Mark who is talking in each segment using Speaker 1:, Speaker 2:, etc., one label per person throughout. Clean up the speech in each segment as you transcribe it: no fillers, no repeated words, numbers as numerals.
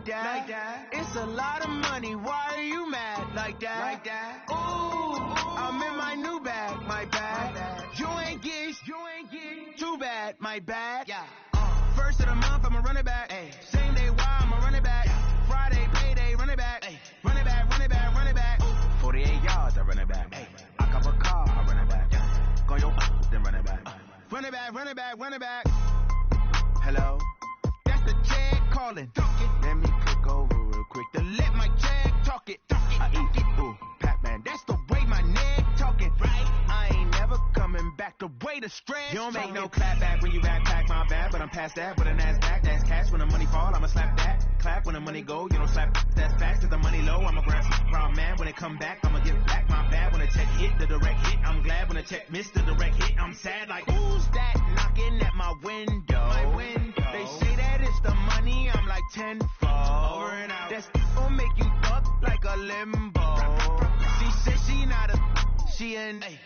Speaker 1: like that. It's a lot of money. Why are you mad like that? Ooh, I'm in my new bag, my bad. You ain't get too bad, my bad. Yeah. First of the month, I'ma run it back. Ay. Same day, why I'ma run it back. Friday, payday, run it back. Ay. Run it back, run it back, run it back. Ooh. 48 yards, I run it back. Ay. I cop a car, I run it back. Yeah. Go your then run it back. Run it back, run it back, run it back. Hello? That's the jag calling. Let me click over real quick to let my jag talk it. I eat it, ooh, Pac-Man. That's the way my neck talking, right? I ain't never coming back the way the stress. You don't make no clap back when you backpack my bad, but I'm past that with a NASDAQ. That's cash when the money fall, I'ma slap that. Clap when the money go, you don't slap. That's fast, cause the money low. I'ma grab some brown man when it come back. I'ma give back my bad when the check hit, the direct hit. I'm glad when the check missed the direct hit. I'm sad like, who's that knocking at my window? My window. They say that it's the money, I'm like tenfold. Over and out. That's gon' make you up like a limbo. She said she not a, she an A.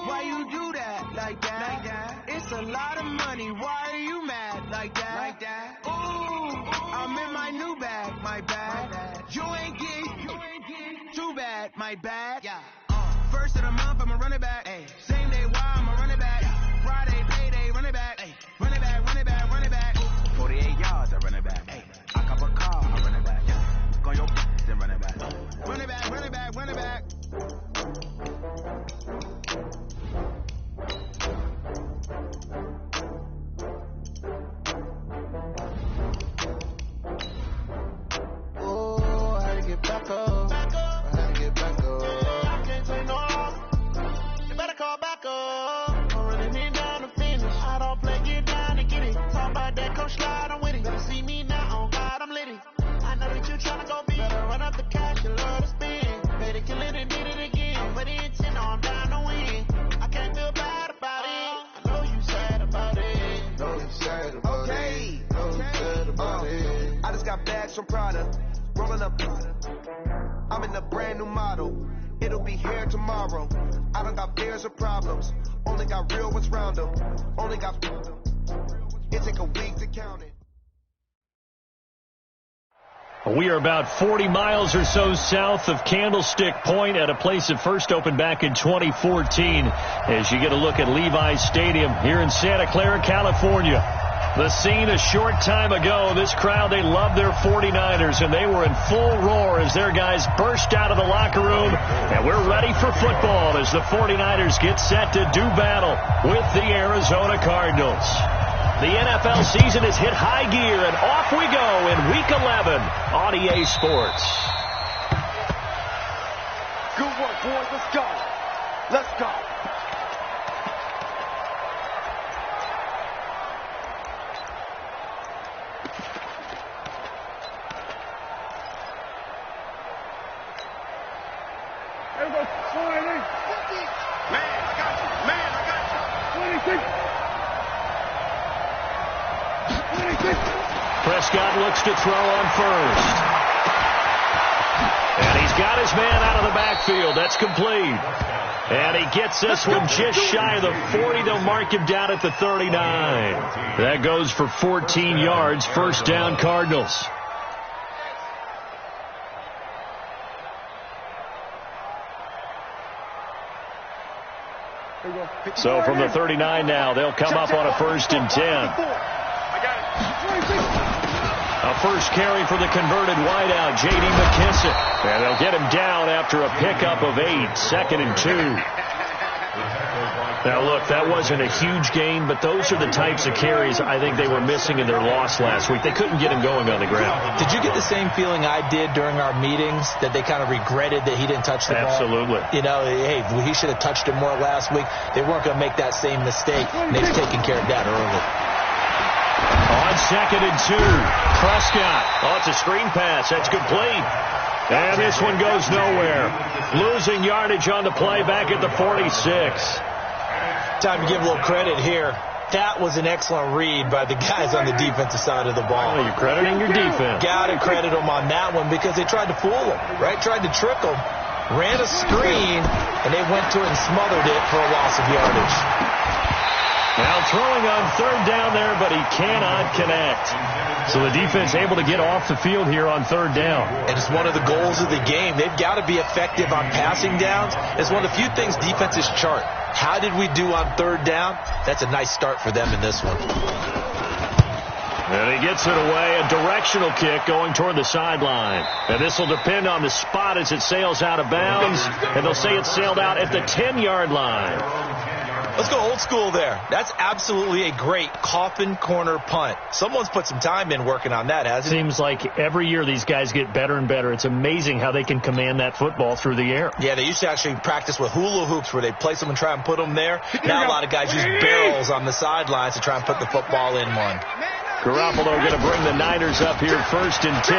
Speaker 1: Why you do that like that? It's a lot of money. Why are you mad like that? Ooh, I'm in my new bag, my bad. You ain't get too bad, my bad. Yeah. First of the month, I'ma run it back. Ay. Same day, why I'ma run it back. Friday, payday, run it back. Ay. Run it back, run it back, run it back. 48 yards, I run it back. Ay. I cop a car, I run it back. Yeah. Go your then run it back. Run it back, run it back, run it back.
Speaker 2: Oh, how to get back up? How to get back up? I can't take no loss. You better call back up. I'm running me down to finish. I don't play, get down to get it. Talk about that, come slide, I'm with it. Better see me now, on God, I'm litty. I know that you tryna go big. Better run up the cash, you love to spend. Better kill it and did it again. I'm ready to 10, I'm down to win. I can't feel bad about it. I know you sad about it.
Speaker 3: Know you sad about it. Know you sad about it. I just got bags from Prada. Rolling up. I'm in a brand new model. It'll be here tomorrow. I don't got fears or problems. Only got real ones round them. Only got. It take a week to count it.
Speaker 4: We are about 40 miles or so south of Candlestick Point at a place that first opened back in 2014 as you get a look at Levi's Stadium here in Santa Clara, California. The scene a short time ago, this crowd, they love their 49ers, and they were in full roar as their guys burst out of the locker room, and we're ready for football as the 49ers get set to do battle with the Arizona Cardinals. The NFL season has hit high gear, and off we go in Week 11 on EA Sports.
Speaker 5: Good work, boys. Let's go. Let's go.
Speaker 6: There goes 20.
Speaker 5: Man, I got you. Man, I got you.
Speaker 6: 26.
Speaker 4: Prescott looks to throw on first. And he's got his man out of the backfield. That's complete. And he gets this one just shy of the 40. They'll mark him down at the 39. That goes for 14 yards. First down, Cardinals. So from the 39 now, they'll come up on a 1st and 10. A first carry for the converted wideout, J.D. McKissick. And they'll get him down after a pickup of 8, 2nd and 2. Now, look, that wasn't a huge gain, but those are the types of carries I think they were missing in their loss last week. They couldn't get him going on the ground.
Speaker 7: Did you get the same feeling I did during our meetings, that they kind of regretted that he didn't touch the ball?
Speaker 4: Absolutely.
Speaker 7: You know, hey, he should have touched it more last week. They weren't going to make that same mistake, and they've taken care of that early.
Speaker 4: On 2nd and 2, Prescott. Oh, it's a screen pass. That's complete. And this one goes nowhere. Losing yardage on the play back at the 46.
Speaker 7: Time to give a little credit here. That was an excellent read by the guys on the defensive side of the ball.
Speaker 4: Well, you're crediting your defense.
Speaker 7: Got to credit them on that one because they tried to fool him, right? Tried to trick him. Ran a screen, and they went to it and smothered it for a loss of yardage.
Speaker 4: Now throwing on third down there, but he cannot connect. So the defense able to get off the field here on third down.
Speaker 7: And it's one of the goals of the game. They've got to be effective on passing downs. It's one of the few things defenses chart. How did we do on third down? That's a nice start for them in this one.
Speaker 4: And he gets it away, a directional kick going toward the sideline. And this will depend on the spot as it sails out of bounds. And they'll say it sailed out at the 10-yard line.
Speaker 7: Let's go old school there. That's absolutely a great coffin corner punt. Someone's put some time in working on that, hasn't it?
Speaker 4: Seems like every year these guys get better and better. It's amazing how they can command that football through the air.
Speaker 7: Yeah, they used to actually practice with hula hoops where they place them and try and put them there. Now a lot of guys use barrels on the sidelines to try and put the football in one.
Speaker 4: Garoppolo going to bring the Niners up here 1st and 10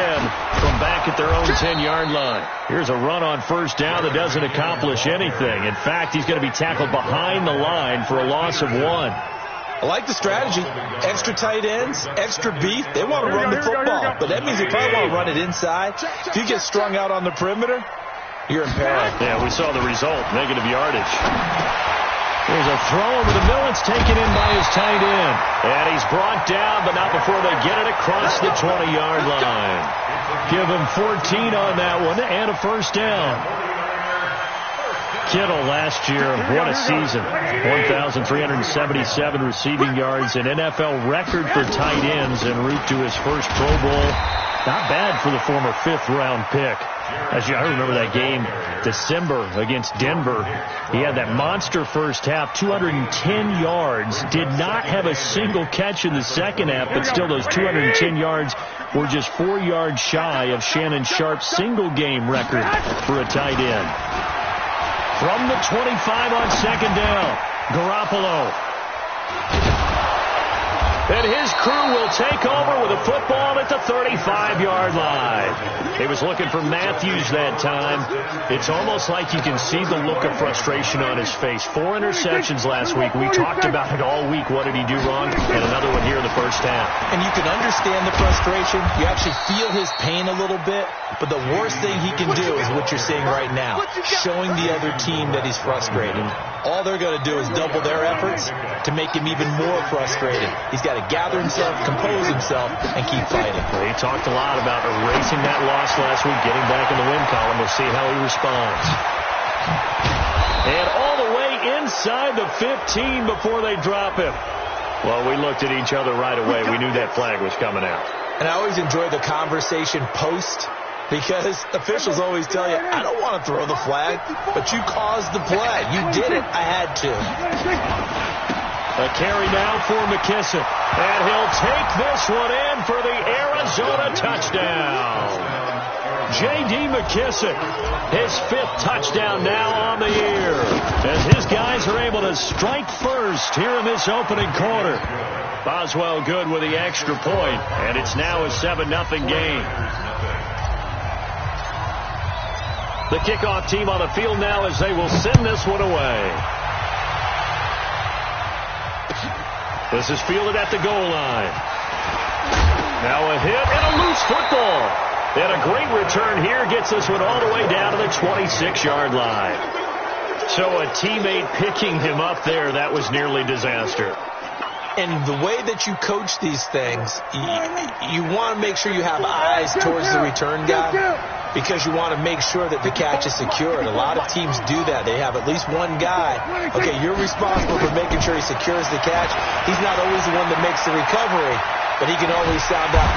Speaker 4: from back at their own 10-yard line. Here's a run on first down that doesn't accomplish anything. In fact, he's going to be tackled behind the line for a loss of 1.
Speaker 7: I like the strategy. Extra tight ends, extra beef. They want to run the football, but that means they probably want to run it inside. If you get strung out on the perimeter, you're in peril.
Speaker 4: Yeah, we saw the result, negative yardage. There's a throw over the middle. It's taken in by his tight end. And he's brought down, but not before they get it across the 20-yard line. Give him 14 on that one and a first down. Kittle last year, what a season. 1,377 receiving yards, an NFL record for tight ends en route to his first Pro Bowl. Not bad for the former 5th-round pick. I remember that game, December against Denver. He had that monster first half, 210 yards. Did not have a single catch in the second half, but still those 210 yards were just 4 yards shy of Shannon Sharp's single-game record for a tight end. From the 25 on second down, Garoppolo. And his crew will take over with a football at the 35-yard line. He was looking for Matthews that time. It's almost like you can see the look of frustration on his face. 4 interceptions last week. We talked about it all week. What did he do wrong? And another one here in the first half.
Speaker 7: And you can understand the frustration. You actually feel his pain a little bit. But the worst thing he can do is what you're seeing right now, showing the other team that he's frustrated. All they're going to do is double their efforts to make him even more frustrated. He's got to gather himself, compose himself, and keep fighting.
Speaker 4: Well, he talked a lot about erasing that loss last week, getting back in the win column. We'll see how he responds. And all the way inside the 15 before they drop him. Well, we looked at each other right away. We knew that flag was coming out.
Speaker 7: And I always enjoy the conversation post, because officials always tell you, I don't want to throw the flag, but you caused the play. You did it. I had to.
Speaker 4: A carry now for McKissick. And he'll take this one in for the Arizona touchdown. J.D. McKissick, his 5th touchdown now on the year, as his guys are able to strike first here in this opening quarter. Boswell good with the extra point, and it's now a 7-0 game. The kickoff team on the field now as they will send this one away. This is fielded at the goal line. Now a hit and a loose football. And a great return here gets this one all the way down to the 26-yard line. So a teammate picking him up there, that was nearly disaster.
Speaker 7: And the way that you coach these things, you want to make sure you have eyes towards the return guy, because you want to make sure that the catch is secured. A lot of teams do that. They have at least one guy. Okay, you're responsible for making sure he secures the catch. He's not always the one that makes the recovery, but he can always sound out.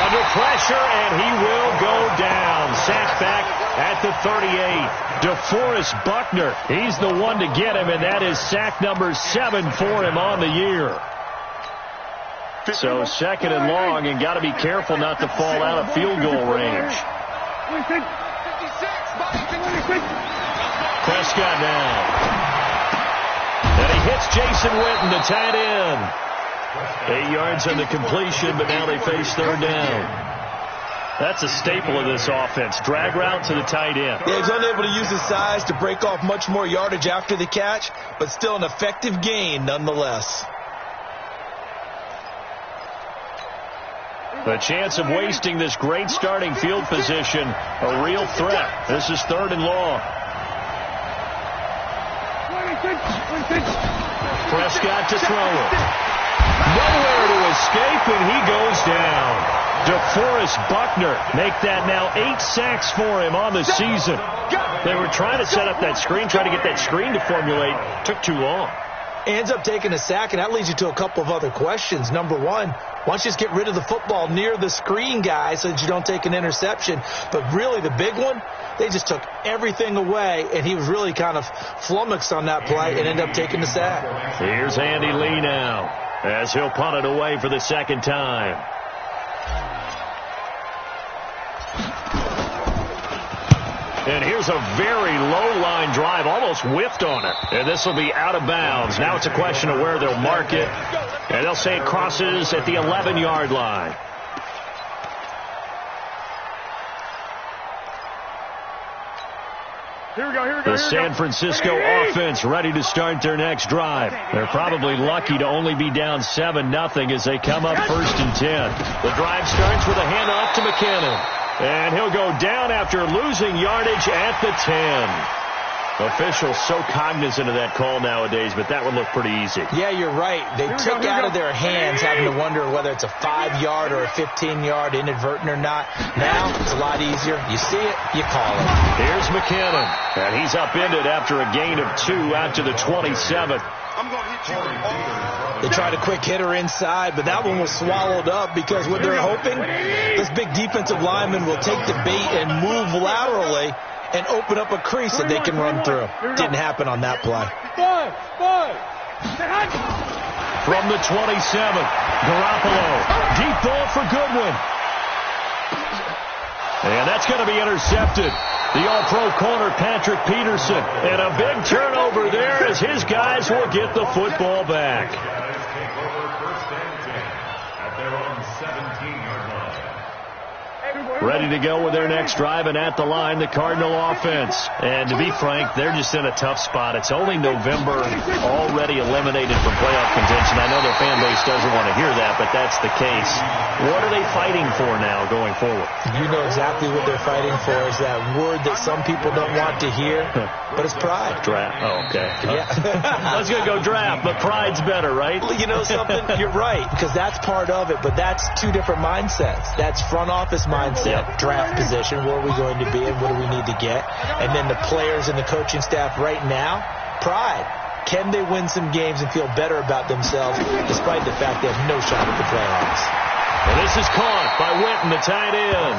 Speaker 4: Under pressure, and he will go down. Sacked back at the 38. DeForest Buckner, he's the one to get him, and that is sack number 7 for him on the year. So 2nd and long, and got to be careful not to fall out of field goal range. Prescott now. And he hits Jason Witten, the tight end. 8 yards on the completion, but now they face third down. That's a staple of this offense. Drag route to the tight end.
Speaker 7: Yeah, he's unable to use his size to break off much more yardage after the catch, but still an effective gain nonetheless.
Speaker 4: The chance of wasting this great starting field position, a real threat. This is 3rd and long. Prescott to throw it. Nowhere to escape, and he goes down. DeForest Buckner make that now 8 sacks for him on the season. They were trying to set up that screen, trying to get that screen to formulate. Took too long.
Speaker 7: Ends up taking a sack, and that leads you to a couple of other questions. Number one, why don't you just get rid of the football near the screen guy so that you don't take an interception? But really, the big one, they just took everything away, and he was really kind of flummoxed on that play and ended up taking the sack.
Speaker 4: Here's Andy Lee now, as he'll punt it away for the second time. And here's a very low-line drive, almost whiffed on it. And this will be out of bounds. Now it's a question of where they'll mark it. And they'll say it crosses at the 11-yard line. The San Francisco offense ready to start their next drive. They're probably lucky to only be down 7-0 as they come up 1st and 10. The drive starts with a handoff to McKinnon. And he'll go down after losing yardage at the 10. Officials so cognizant of that call nowadays, but that would look pretty easy.
Speaker 7: Yeah, you're right. They took out of their hands having to wonder whether it's a 5-yard or a 15-yard inadvertent or not. Now it's a lot easier. You see it, you call it.
Speaker 4: Here's McKinnon, and he's upended after a gain of 2 out to the 27.
Speaker 5: I'm going to hit you.
Speaker 7: They tried a quick hitter inside, but that one was swallowed up because what they're hoping, this big defensive lineman will take the bait and move laterally and open up a crease that they can run through. Didn't happen on that play.
Speaker 4: From the 27, Garoppolo. Deep ball for Goodwin. And that's going to be intercepted. The all-pro corner, Patrick Peterson. And a big turnover there as his guys will get the football back. Ready to go with their next drive, and at the line, the Cardinal offense. And to be frank, they're just in a tough spot. It's only November, already eliminated from playoff contention. I know their fan base doesn't want to hear that, but that's the case. What are they fighting for now going forward?
Speaker 7: You know exactly what they're fighting for is that word that some people don't want to hear, but it's pride.
Speaker 4: Draft. Oh, okay.
Speaker 7: Yeah.
Speaker 4: I was going to go draft, but pride's better, right?
Speaker 7: Well, you know something? You're right, because that's part of it, but that's two different mindsets. That's front office mindset, draft position, where are we going to be and what do we need to get? And then the players and the coaching staff right now, pride. Can they win some games and feel better about themselves despite the fact they have no shot at the playoffs?
Speaker 4: And this is caught by Witten, the tight end.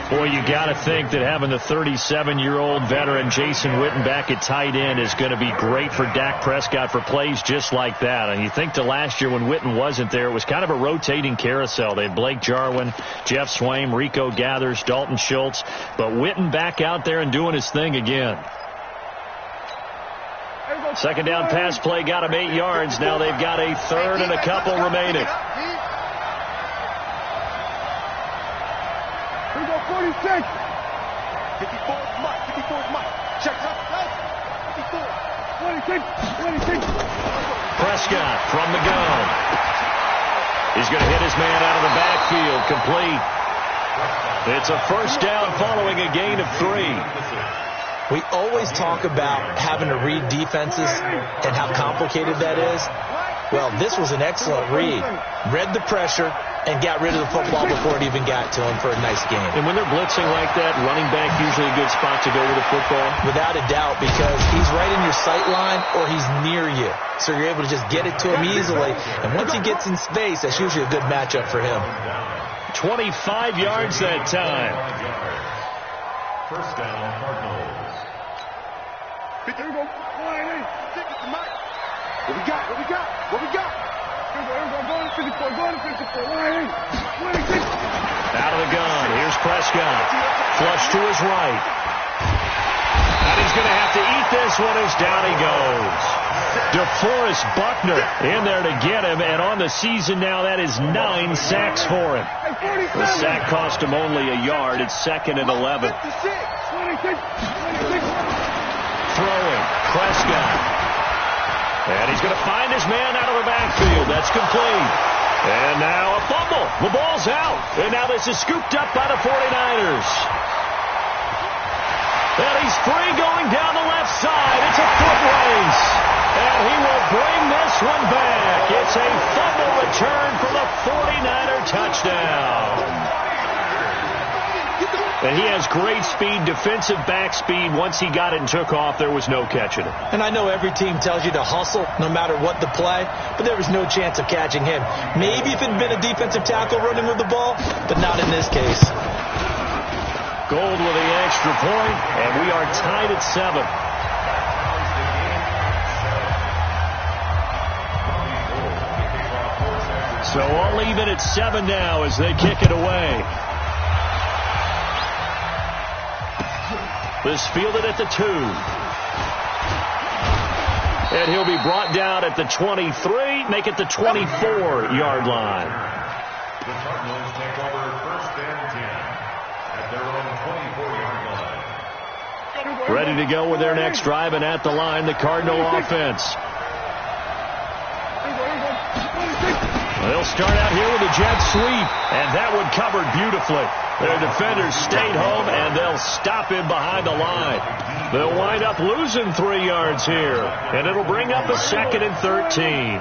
Speaker 4: Boy, you got to think that having the 37-year-old veteran Jason Witten back at tight end is going to be great for Dak Prescott for plays just like that. And you think to last year when Witten wasn't there, it was kind of a rotating carousel. They had Blake Jarwin, Jeff Swaim, Rico Gathers, Dalton Schultz. But Witten back out there and doing his thing again. Second down pass play got him 8 yards. Now they've got a third and a couple remaining.
Speaker 6: 46.
Speaker 5: 54 Mike. 54 Mike. Check up.
Speaker 6: 26.
Speaker 4: Prescott from the gun. He's going to hit his man out of the backfield. Complete. It's a first down following a gain of 3.
Speaker 7: We always talk about having to read defenses and how complicated that is. Well, this was an excellent read. Read the pressure and got rid of the football before it even got to him for a nice game.
Speaker 4: And when they're blitzing like that, running back usually a good spot to go with the football?
Speaker 7: Without a doubt, because he's right in your sight line or he's near you. So you're able to just get it to him easily. And once he gets in space, that's usually a good matchup for him.
Speaker 4: 25 yards that time.
Speaker 5: First down, Cardinals.
Speaker 6: Here we go.
Speaker 5: What we got? What we got?
Speaker 6: Go to 54. Go to 54. 26.
Speaker 4: Out of the gun. Here's Prescott. Flush to his right. And he's going to have to eat this one as down he goes. DeForest Buckner in there to get him. And on the season now, that is 9 sacks for him. The sack cost him only a yard. It's 2nd and 11.
Speaker 6: 26.
Speaker 4: Throwing. Prescott. And he's going to find his man out of the backfield. That's complete. And now a fumble. The ball's out. And now this is scooped up by the 49ers. And he's free going down the left side. It's a foot race. bring this one back. It's a fumble return for the 49er touchdown. And he has great speed, defensive back speed. Once he got it and took off, there was no catching it.
Speaker 7: And I know every team tells you to hustle no matter what the play, but there was no chance of catching him. Maybe if it had been a defensive tackle running with the ball, but not in this case.
Speaker 4: Gold with the extra point, and we are tied at 7. So I'll leave it at 7 now as they kick it away. This fielded at the 2. And he'll be brought down at the 23, make it the 24-yard line.
Speaker 8: The Cardinals take over 1st and 10 at their own 24-yard line.
Speaker 4: Ready to go with their next drive, and at the line, the Cardinal offense. They'll start out here with a jet sweep, and that one covered beautifully. Their defenders stayed home, and they'll stop him behind the line. They'll wind up losing 3 yards here, and it'll bring up a 2nd and 13.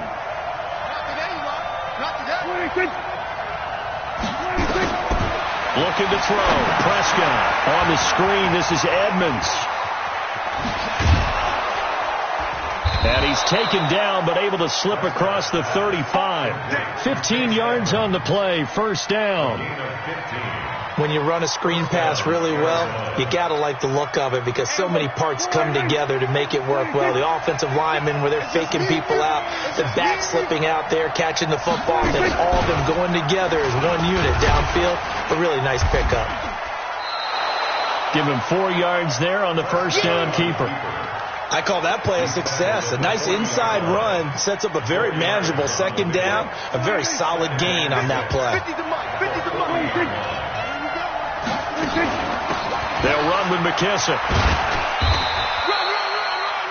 Speaker 4: Looking to throw. Prescott on the screen. This is Edmonds. And he's taken down, but able to slip across the 35. 15 yards on the play. 1st down.
Speaker 7: When you run a screen pass really well, you got to like the look of it because so many parts come together to make it work well. The offensive linemen, where they're faking people out, the back slipping out there, catching the football, and then all of them going together as one unit downfield. A really nice pickup.
Speaker 4: Give him 4 yards there on the 1st down keeper.
Speaker 7: I call that play a success. A nice inside run sets up a very manageable 2nd down, a very solid gain on that play.
Speaker 4: They'll run with McKissick.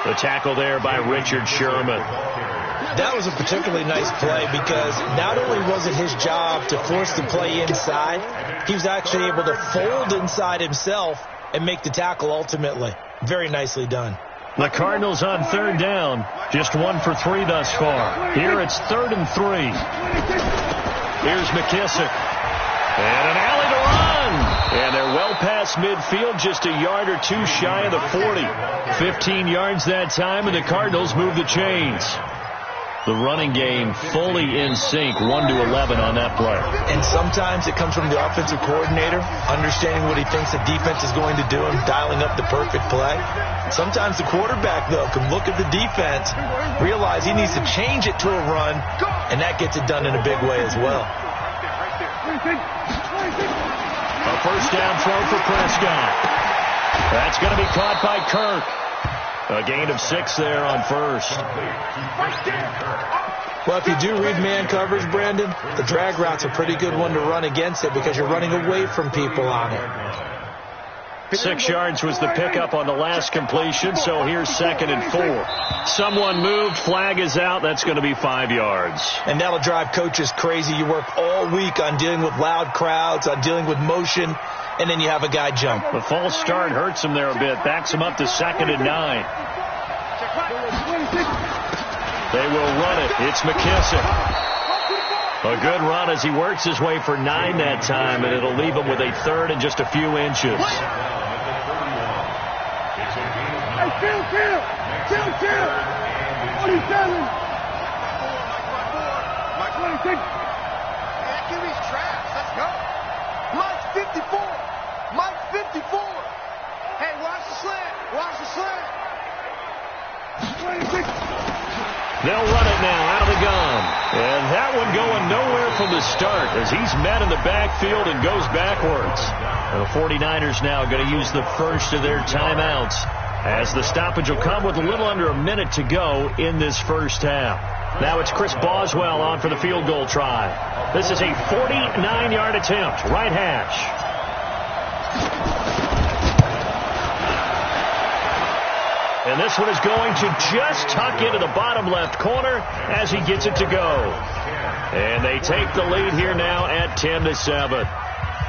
Speaker 4: The tackle there by Richard Sherman.
Speaker 7: That was a particularly nice play because not only was it his job to force the play inside, he was actually able to fold inside himself and make the tackle ultimately. Very nicely done.
Speaker 4: The Cardinals on 3rd down. Just 1 for 3 thus far. Here it's 3rd and 3. Here's McKissick. And an alley to run. And they're well past midfield, just a yard or 2 shy of the 40. 15 yards that time, and the Cardinals move the chains. The running game fully in sync, 1-11 on that play.
Speaker 7: And sometimes it comes from the offensive coordinator, understanding what he thinks the defense is going to do and dialing up the perfect play. Sometimes the quarterback, though, can look at the defense, realize he needs to change it to a run, and that gets it done in a big way as well.
Speaker 4: A 1st down throw for Prescott. That's going to be caught by Kirk. A gain of 6 there on 1st.
Speaker 7: Well, if you do read man coverage, Brandon, the drag route's a pretty good one to run against it because you're running away from people on it.
Speaker 4: 6 yards was the pickup on the last completion, so here's 2nd and 4. Someone moved, flag is out, that's going to be 5 yards.
Speaker 7: And that'll drive coaches crazy. You work all week on dealing with loud crowds, on dealing with motion, and then you have a guy jump.
Speaker 4: The false start hurts him there a bit, backs him up to 2nd and 9. They will run it, it's McKissick. A good run as he works his way for 9 that time, and it'll leave him with a 3rd and just a few inches.
Speaker 6: Chill. 27. Mike 26.
Speaker 2: Give these traps. Let's go. Mike 54. Mike 54. Hey, watch the slant. Watch the slant.
Speaker 6: 26.
Speaker 4: They'll run it now out of the gun. And that one going nowhere from the start as he's met in the backfield and goes backwards. And the 49ers now going to use the first of their timeouts as the stoppage will come with a little under a minute to go in this 1st half. Now it's Chris Boswell on for the field goal try. This is a 49-yard attempt, right hash. And this one is going to just tuck into the bottom left corner as he gets it to go. And they take the lead here now at 10-7.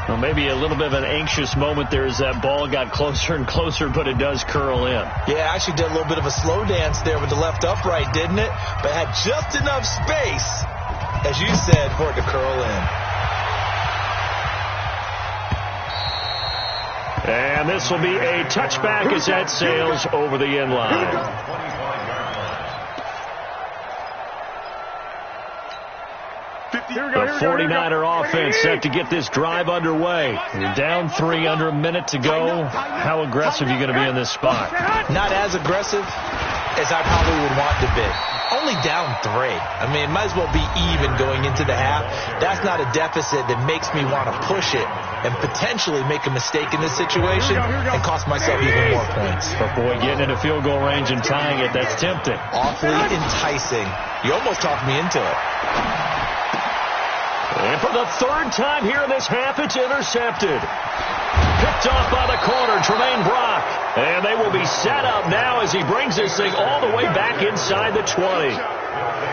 Speaker 4: Well, maybe a little bit of an anxious moment there as that ball got closer and closer, but it does curl in.
Speaker 7: Yeah, actually did a little bit of a slow dance there with the left upright, didn't it? But had just enough space, as you said, for it to curl in.
Speaker 4: And this will be a touchback as that sails over the end line. The 49er offense set to get this drive underway. You're down 3 under a minute to go. How aggressive are you going to be in this spot?
Speaker 7: Not as aggressive as I probably would want to be. Only down 3. I mean, it might as well be even going into the half. That's not a deficit that makes me want to push it and potentially make a mistake in this situation and cost myself even more points.
Speaker 4: But boy, getting into field goal range and tying it, that's tempting.
Speaker 7: Awfully enticing. You almost talked me into it.
Speaker 4: And for the 3rd time here in this half, it's intercepted. Picked off by the corner, Tremaine Brock. And they will be set up now as he brings this thing all the way back inside the 20.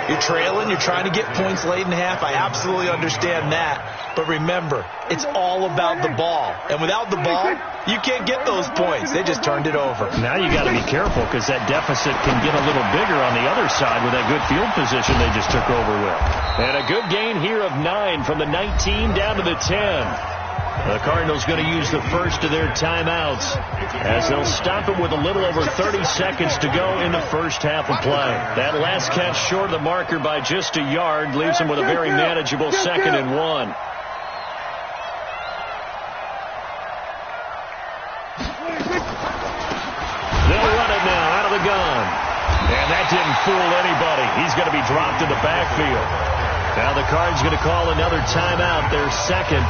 Speaker 7: You're trailing, you're trying to get points late in half. I absolutely understand that. But remember, it's all about the ball. And without the ball, you can't get those points. They just turned it over.
Speaker 4: Now you got to be careful because that deficit can get a little bigger on the other side with that good field position they just took over with. And a good gain here of 9 from the 19 down to the 10. The Cardinals going to use the first of their timeouts as they'll stop it with a little over 30 seconds to go in the first half of play. That last catch short of the marker by just a yard leaves them with a very manageable 2nd and 1. They'll run it now out of the gun. And that didn't fool anybody. He's going to be dropped in the backfield. Now the Cards going to call another timeout, their 2nd.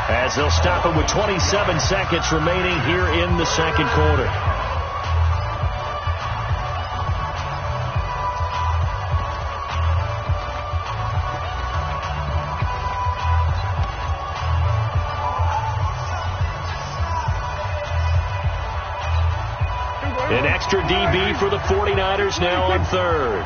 Speaker 4: As they'll stop it with 27 seconds remaining here in the 2nd quarter. An extra DB for the 49ers now on 3rd.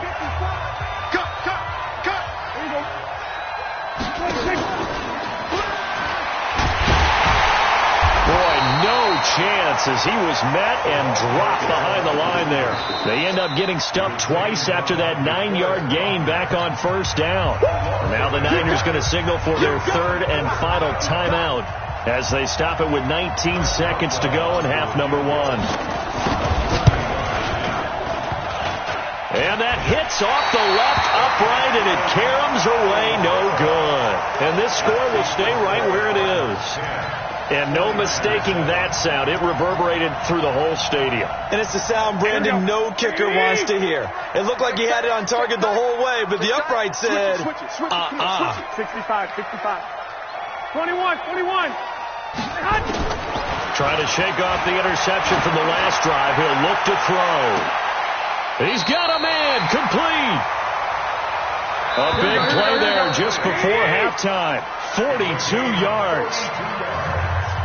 Speaker 4: Chance as he was met and dropped behind the line there. They end up getting stuffed twice after that 9-yard gain back on 1st down. Now the Niners going to signal for their 3rd and final timeout as they stop it with 19 seconds to go in half number 1. And that hits off the left upright and it caroms away no good. And this score will stay right where it is. And no mistaking that sound. It reverberated through the whole stadium.
Speaker 7: And it's the sound Brandon no kicker wants to hear. It looked like he had it on target the whole way, but the upright said,
Speaker 6: 65, 65. 21.
Speaker 4: Trying to shake off the interception from the last drive. He'll look to throw. He's got a man. Complete. A big play there just before halftime. 42 yards.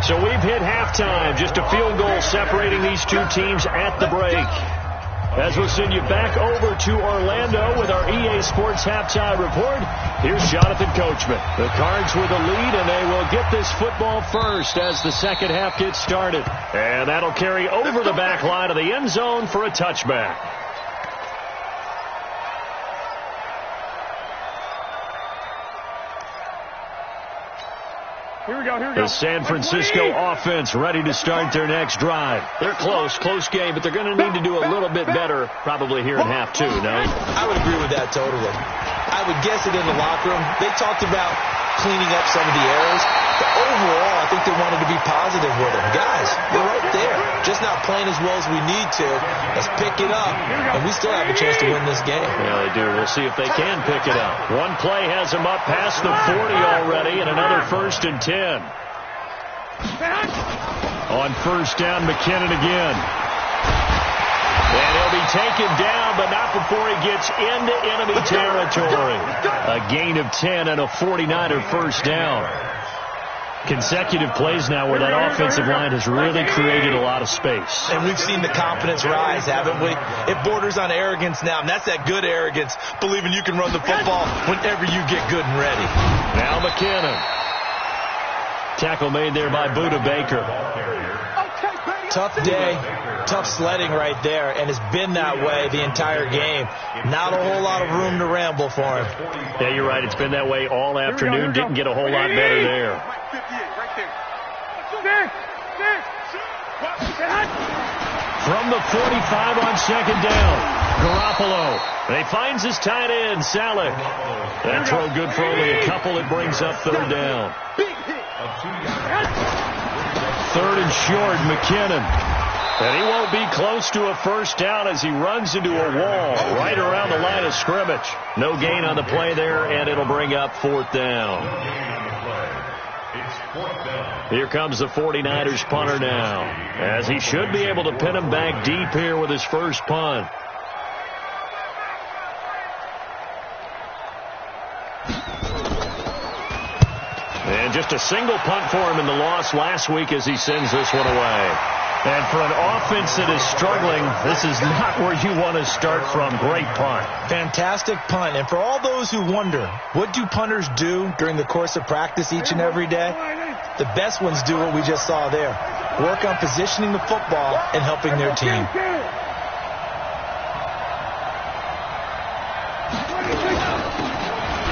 Speaker 4: So we've hit halftime, just a field goal separating these two teams at the break. As we'll send you back over to Orlando with our EA Sports Halftime Report, here's Jonathan Coachman. The Cards with the lead, and they will get this football first as the 2nd half gets started. And that'll carry over the back line of the end zone for a touchback.
Speaker 6: Here we go.
Speaker 4: The San Francisco offense ready to start their next drive. They're close game, but they're going to need to do a little bit better probably here in half 2, no?
Speaker 7: I would agree with that totally. I would guess it in the locker room. They talked about cleaning up some of the errors, but overall, I think they wanted to be positive with them. Guys, we're right there. Just not playing as well as we need to. Let's pick it up, and we still have a chance to win this game.
Speaker 4: Yeah, they do. We'll see if they can pick it up. One play has them up past the 40 already, and another 1st and 10. On 1st down, McKinnon again. And he'll be taken down, but not before he gets into enemy territory. A gain of 10 and a 49er 1st down. Consecutive plays now where that offensive line has really created a lot of space.
Speaker 7: And we've seen the confidence rise, haven't we? It borders on arrogance now, and that's that good arrogance, believing you can run the football whenever you get good and ready.
Speaker 4: Now McKinnon. Tackle made there by Buda Baker.
Speaker 7: Tough day, tough sledding right there, and it's been that way the entire game. Not a whole lot of room to ramble for him.
Speaker 4: Yeah, you're right. It's been that way all afternoon. Didn't get a whole lot better there. From the 45 on second down, Garoppolo. And he finds his tight end, Salek. That throw good for only a couple. It brings up third down. Third and short, McKinnon. And he won't be close to a first down as he runs into a wall right around the line of scrimmage. No gain on the play there, and it'll bring up fourth down. Here comes the 49ers punter now, as he should be able to pin him back deep here with his first punt. And just a single punt for him in the loss last week as he sends this one away. And for an offense that is struggling, this is not where you want to start from. Great punt.
Speaker 7: Fantastic punt. And for all those who wonder, what do punters do during the course of practice each and every day? The best ones do what we just saw there. Work on positioning the football and helping their team.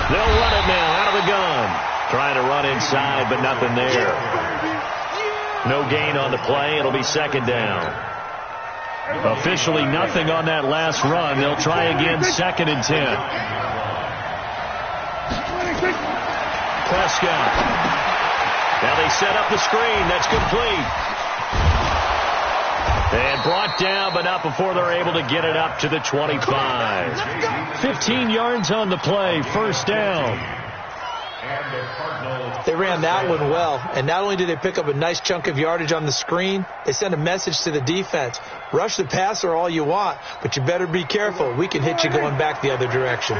Speaker 4: They'll run it now out of the gun. Trying to run inside, but nothing there. No gain on the play. It'll be second down. Officially nothing on that last run. They'll try again, second and 10. Prescott. Now they set up the screen. That's complete. And brought down, but not before they're able to get it up to the 25. 15 yards on the play. First down.
Speaker 7: They ran that one well, and not only did they pick up a nice chunk of yardage on the screen, they sent a message to the defense. Rush the passer all you want, but you better be careful. We can hit you going back the other direction.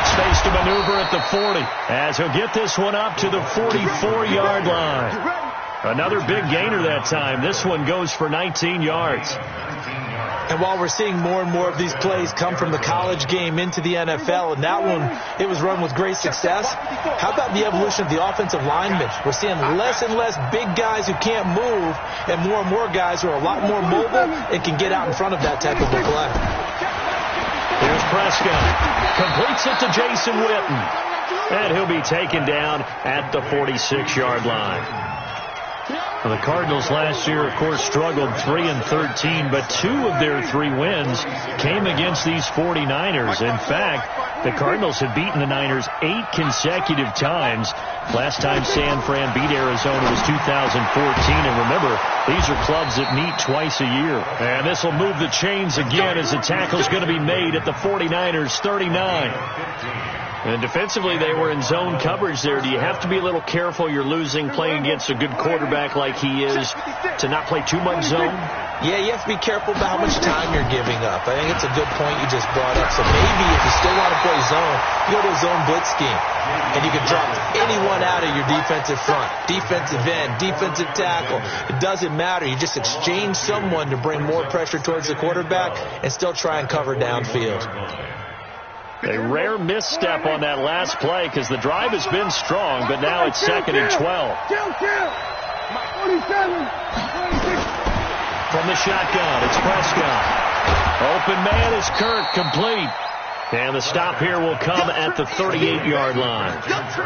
Speaker 4: Space to maneuver at the 40, as he'll get this one up to the 44-yard line. Another big gainer that time. This one goes for 19 yards.
Speaker 7: And while we're seeing more and more of these plays come from the college game into the NFL, and that one, it was run with great success, how about the evolution of the offensive linemen? We're seeing less and less big guys who can't move, and more guys who are a lot more mobile and can get out in front of that type of a play.
Speaker 4: Here's Prescott. Completes it to Jason Witten. And he'll be taken down at the 46-yard line. Well, the Cardinals last year, of course, struggled 3-13, but 2 of their 3 wins came against these 49ers. In fact, the Cardinals have beaten the Niners 8 consecutive times. Last time San Fran beat Arizona was 2014. And remember, these are clubs that meet twice a year. And this will move the chains again as the tackle's going to be made at the 49ers 39. And defensively, they were in zone coverage there. Do you have to be a little careful? You're losing, playing against a good quarterback like he is, to not play too much zone?
Speaker 7: Yeah, you have to be careful about how much time you're giving up. I think it's a good point you just brought up. So maybe if you still want to play zone, you go to a zone blitz scheme. And you can drop anyone out of your defensive front. Defensive end, defensive tackle. It doesn't matter. You just exchange someone to bring more pressure towards the quarterback and still try and cover downfield.
Speaker 4: A rare misstep on that last play because the drive has been strong, but now it's second and 12. From the shotgun, it's Prescott. Open man is Kirk, complete. And the stop here will come at the 38-yard line.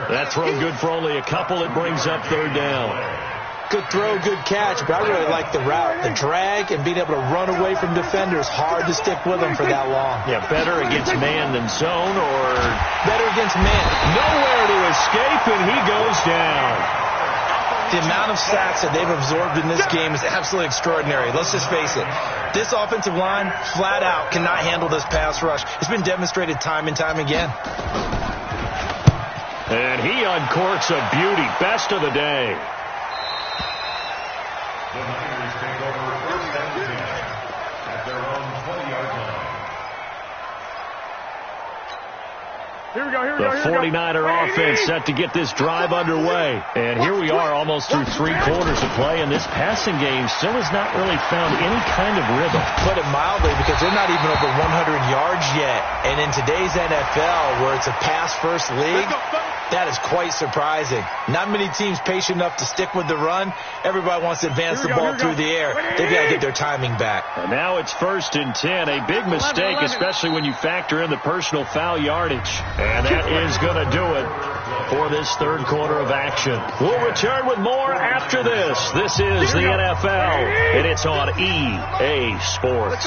Speaker 4: That throw good for only a couple. It brings up third down.
Speaker 7: Good throw, good catch, but I really like the route. The drag and being able to run away from defenders, hard to stick with them for that long.
Speaker 4: Yeah, better against man than zone, or
Speaker 7: better against man.
Speaker 4: Nowhere to escape, and he goes down.
Speaker 7: The amount of sacks that they've absorbed in this game is absolutely extraordinary. Let's just face it. This offensive line, flat out, cannot handle this pass rush. It's been demonstrated time and time again.
Speaker 4: And he uncorks a beauty. Best of the day.
Speaker 8: The Niners take over first and 10 at their own 20-yard line.
Speaker 6: Here we go.
Speaker 4: The 49er offense set to get this drive underway. And here we are almost through 3 quarters of play, and this passing game still has not really found any kind of rhythm.
Speaker 7: Put it mildly, because they're not even over 100 yards yet. And in today's NFL, where it's a pass-first league, that is quite surprising. Not many teams patient enough to stick with the run. Everybody wants to advance the ball through the air. They've got to get their timing back.
Speaker 4: And now it's 1st and 10. A big mistake, especially when you factor in the personal foul yardage. And that is going to do it for this 3rd quarter of action. We'll return with more after this. This is the NFL, and it's on EA Sports.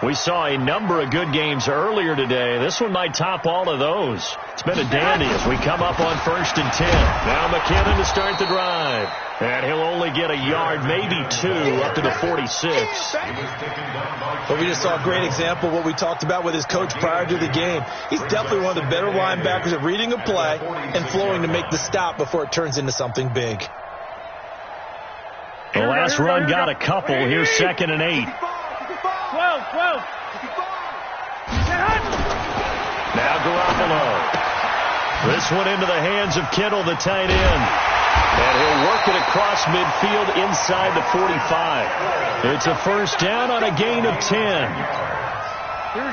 Speaker 4: We saw a number of good games earlier today. This one might top all of those. It's been a dandy as we come up on 1st and 10. Now McKinnon to start the drive. And he'll only get a yard, maybe 2, up to the 46.
Speaker 7: But we just saw a great example of what we talked about with his coach prior to the game. He's definitely one of the better linebackers at reading a play and flowing to make the stop before it turns into something big.
Speaker 4: The last run got a couple. Here's 2nd and 8.
Speaker 6: 12.
Speaker 4: Now Garoppolo. This one into the hands of Kittle, the tight end. And he'll work it across midfield inside the 45. It's a 1st down on a gain of 10.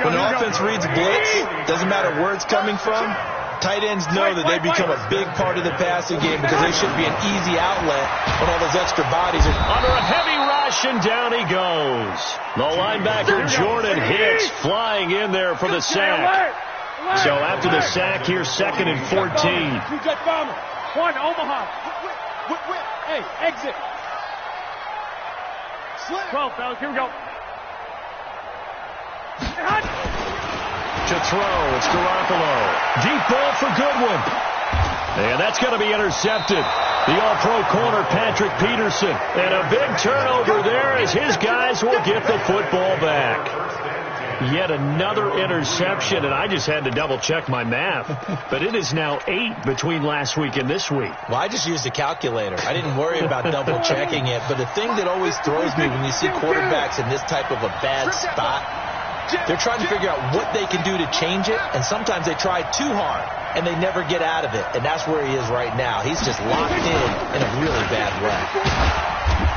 Speaker 7: When an offense reads blitz, doesn't matter where it's coming from, tight ends know that they become a big part of the passing game because they should be an easy outlet when all those extra bodies are
Speaker 4: under a heavy rush, and down he goes. The linebacker Jordan Hicks flying in there for the sack. So after the sack, here's 2nd and 14.
Speaker 6: One, Omaha. Hey, exit. 12, fellas, here we go.
Speaker 4: To throw, it's Garoppolo. Deep ball for Goodwin. And that's going to be intercepted. The all-pro corner, Patrick Peterson. And a big turnover there as his guys will get the football back. Yet another interception, and I just had to double-check my math. But it is now 8 between last week and this week.
Speaker 7: Well, I just used a calculator. I didn't worry about double-checking it. But the thing that always throws me when you see quarterbacks in this type of a bad spot, they're trying to figure out what they can do to change it, and sometimes they try too hard, and they never get out of it. And that's where he is right now. He's just locked in a really bad way.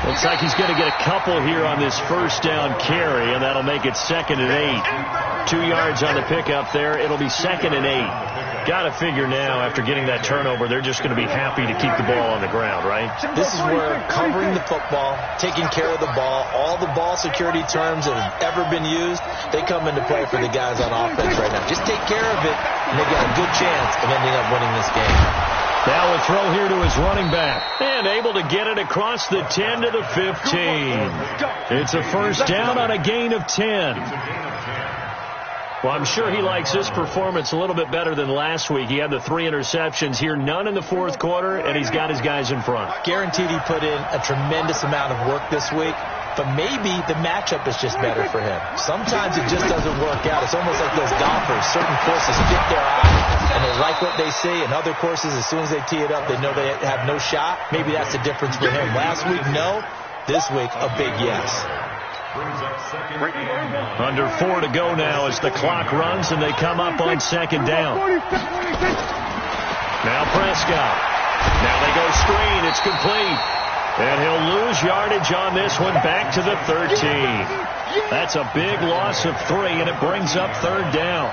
Speaker 4: Looks like he's going to get a couple here on this 1st down carry, and that'll make it 2nd and 8. 2 yards on the pickup there. It'll be 2nd and 8. Got to figure now, after getting that turnover, they're just going to be happy to keep the ball on the ground, right?
Speaker 7: This is where covering the football, taking care of the ball, all the ball security terms that have ever been used, they come into play for the guys on offense right now. Just take care of it, and they got a good chance of ending up winning this game.
Speaker 4: Now a throw here to his running back. And able to get it across the 10 to the 15. It's a 1st down on a gain of 10. Well, I'm sure he likes this performance a little bit better than last week. He had the 3 interceptions here, none in the 4th quarter, and he's got his guys in front.
Speaker 7: Guaranteed he put in a tremendous amount of work this week. But maybe the matchup is just better for him. Sometimes it just doesn't work out. It's almost like those golfers. Certain courses get their eye, and they like what they see. And other courses, as soon as they tee it up, they know they have no shot. Maybe that's the difference for him. Last week, no. This week, a big yes.
Speaker 4: Under 4 to go now as the clock runs, and they come up on 2nd down. Now Prescott. Now they go screen. It's complete. And he'll lose yardage on this one, back to the 13. That's a big loss of 3, and it brings up 3rd down.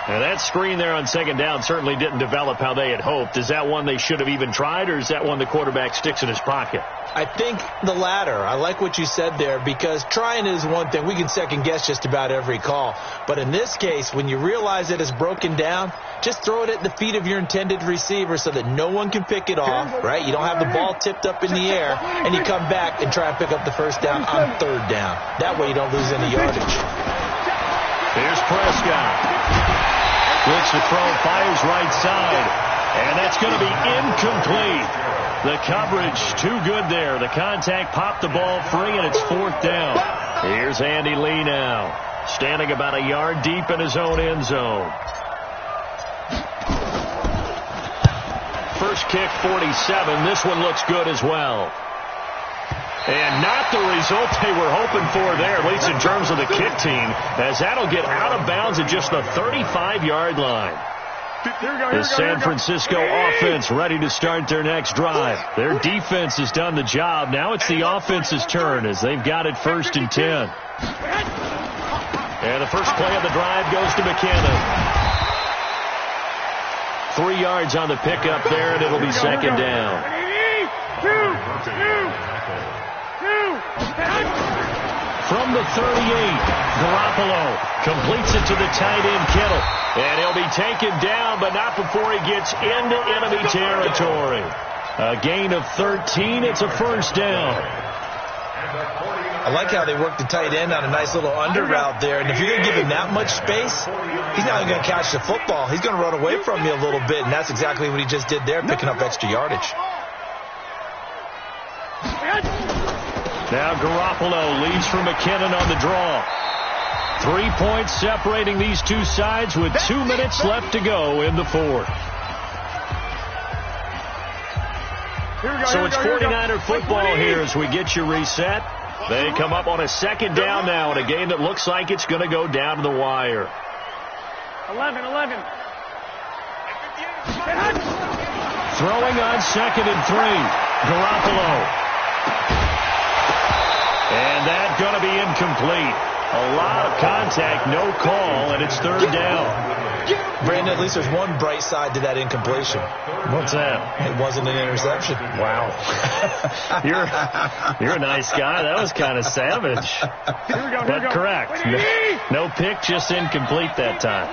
Speaker 4: Now that screen there on 2nd down certainly didn't develop how they had hoped. Is that one they should have even tried, or is that one the quarterback sticks in his pocket?
Speaker 7: I think the latter. I like what you said there, because trying is one thing. We can second-guess just about every call. But in this case, when you realize that it's broken down, just throw it at the feet of your intended receiver so that no one can pick it off, right? You don't have the ball tipped up in the air, and you come back and try and pick up the 1st down on 3rd down. That way you don't lose any yardage.
Speaker 4: Here's Prescott. Looks to throw, fires right side, and that's going to be incomplete. The coverage too good there. The contact popped the ball free, and it's 4th down. Here's Andy Lee now, standing about a yard deep in his own end zone. First kick, 47. This one looks good as well. And not the result they were hoping for there, at least in terms of the kick team, as that'll get out of bounds at just the 35-yard line. The San Francisco offense ready to start their next drive. Their defense has done the job. Now it's the offense's turn as they've got it 1st and 10. And the first play of the drive goes to McKinnon. 3 yards on the pickup there, and it'll be 2nd down. From the 38, Garoppolo completes it to the tight end, Kittle. And he'll be taken down, but not before he gets into enemy territory. A gain of 13. It's a 1st down.
Speaker 7: I like how they work the tight end on a nice little under route there. And if you're going to give him that much space, he's not going to catch the football. He's going to run away from you a little bit, and that's exactly what he just did there, picking up extra yardage.
Speaker 4: Now Garoppolo leads for McKinnon on the draw. 3 points separating these two sides with 2 minutes left to go in the 4th. So it's 49er football here as we get you reset. They come up on a 2nd down now in a game that looks like it's going to go down to the wire.
Speaker 6: 11.
Speaker 4: Throwing on 2nd and 3. Garoppolo. And that's going to be incomplete. A lot of contact, no call, and it's 3rd down.
Speaker 7: Brandon, at least there's one bright side to that incompletion.
Speaker 4: What's that?
Speaker 7: It wasn't an interception.
Speaker 4: Wow. You're a nice guy. That was kind of savage. But correct. No pick, just incomplete that time.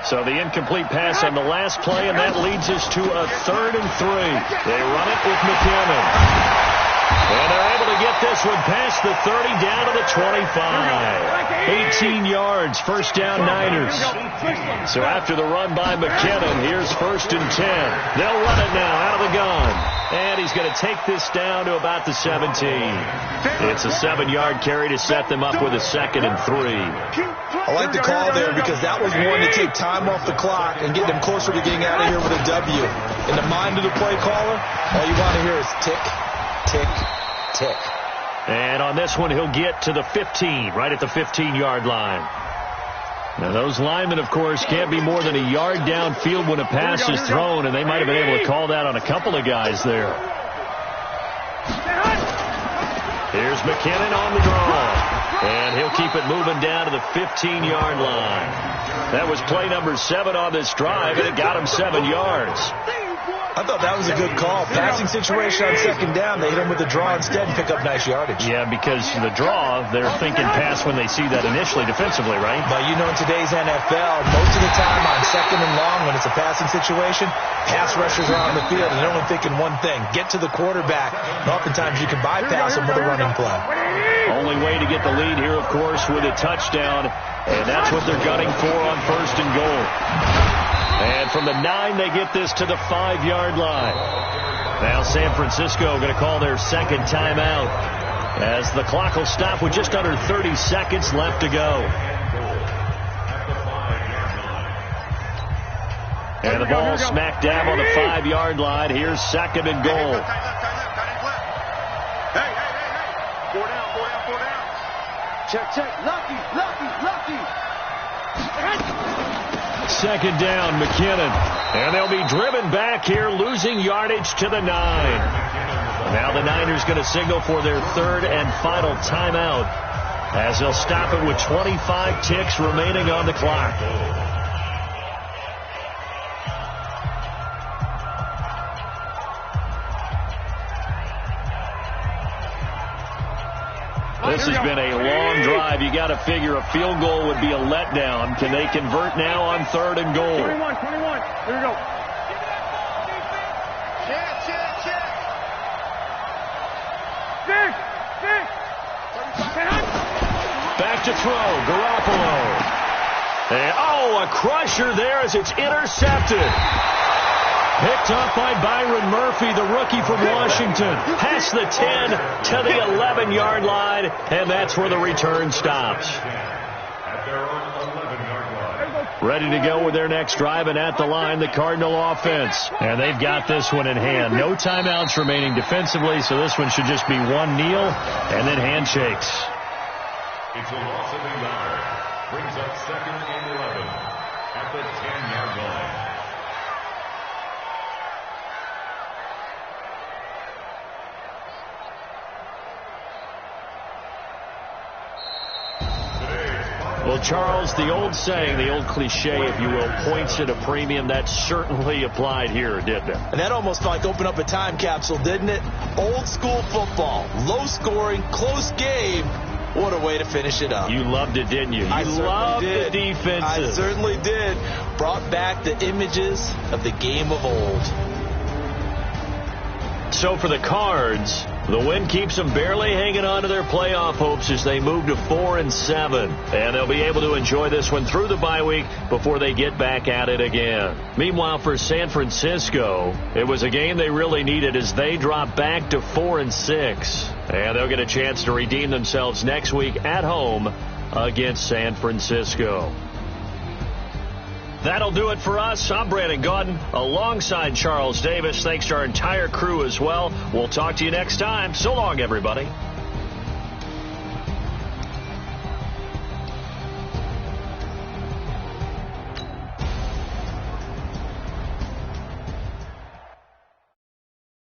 Speaker 4: So the incomplete pass on the last play, and that leads us to a 3rd and 3. They run it with McKinnon. And they're able to get this one past the 30 down to the 25. 18 yards, 1st down Niners. So after the run by McKinnon, here's 1st and 10. They'll run it now out of the gun. And he's going to take this down to about the 17. It's a 7-yard carry to set them up with a 2nd and 3.
Speaker 7: I like the call there because that was one to take time off the clock and get them closer to getting out of here with a W. In the mind of the play caller, all you want to hear is tick, tick, tick.
Speaker 4: And on this one, he'll get to the 15, right at the 15-yard line. Now, those linemen, of course, can't be more than a yard downfield when a pass is thrown, and they might have been able to call that on a couple of guys there. Here's McKinnon on the draw, and he'll keep it moving down to the 15-yard line. That was play number 7 on this drive, and it got him 7 yards.
Speaker 7: I thought that was a good call. Passing situation on 2nd down. They hit him with the draw instead and pick up nice yardage.
Speaker 4: Yeah, because the draw, they're thinking pass when they see that initially defensively, right?
Speaker 7: But you know, in today's NFL, most of the time on 2nd and long, when it's a passing situation, pass rushers are on the field, and they're only thinking one thing, get to the quarterback. And oftentimes you can bypass them with a running play.
Speaker 4: Only way to get the lead here, of course, with a touchdown, and that's what they're gunning for on 1st and goal. And from the 9, they get this to the 5-yard line. Now San Francisco going to call their 2nd timeout as the clock will stop with just under 30 seconds left to go. And the ball smack dab on the 5-yard line. Here's 2nd and goal.
Speaker 5: Hey. 4 down.
Speaker 6: Check. Lucky.
Speaker 4: 2nd down, McKinnon. And they'll be driven back here, losing yardage to the 9. Now the Niners going to signal for their 3rd and final timeout as they'll stop it with 25 ticks remaining on the clock. This has been a long drive. You got to figure a field goal would be a letdown. Can they convert now on 3rd and goal?
Speaker 6: 21. Here we go. Check.
Speaker 4: Back to throw. Garoppolo. And, a crusher there as it's intercepted. Picked off by Byron Murphy, the rookie from Washington. Past the 10 to the 11-yard line, and that's where the return stops. Ready to go with their next drive, and at the line, the Cardinal offense. And they've got this one in hand. No timeouts remaining defensively, so this one should just be one kneel and then handshakes.
Speaker 8: It's a loss of a yard. Brings up 2nd and 11 at the 10-yard line.
Speaker 4: Well, Charles, the old saying, the old cliche, if you will, points at a premium, that certainly applied here, didn't it?
Speaker 7: And that almost like opened up a time capsule, didn't it? Old school football, low scoring, close game. What a way to finish it up.
Speaker 4: You loved it, didn't you? You
Speaker 7: I
Speaker 4: loved
Speaker 7: did.
Speaker 4: the defenses.
Speaker 7: I certainly did. Brought back the images of the game of old.
Speaker 4: So for the Cards, the win keeps them barely hanging on to their playoff hopes as they move to 4-7. And they'll be able to enjoy this one through the bye week before they get back at it again. Meanwhile, for San Francisco, it was a game they really needed as they drop back to 4-6. And they'll get a chance to redeem themselves next week at home against San Francisco. That'll do it for us. I'm Brandon Gaudin alongside Charles Davis. Thanks to our entire crew as well. We'll talk to you next time. So long, everybody.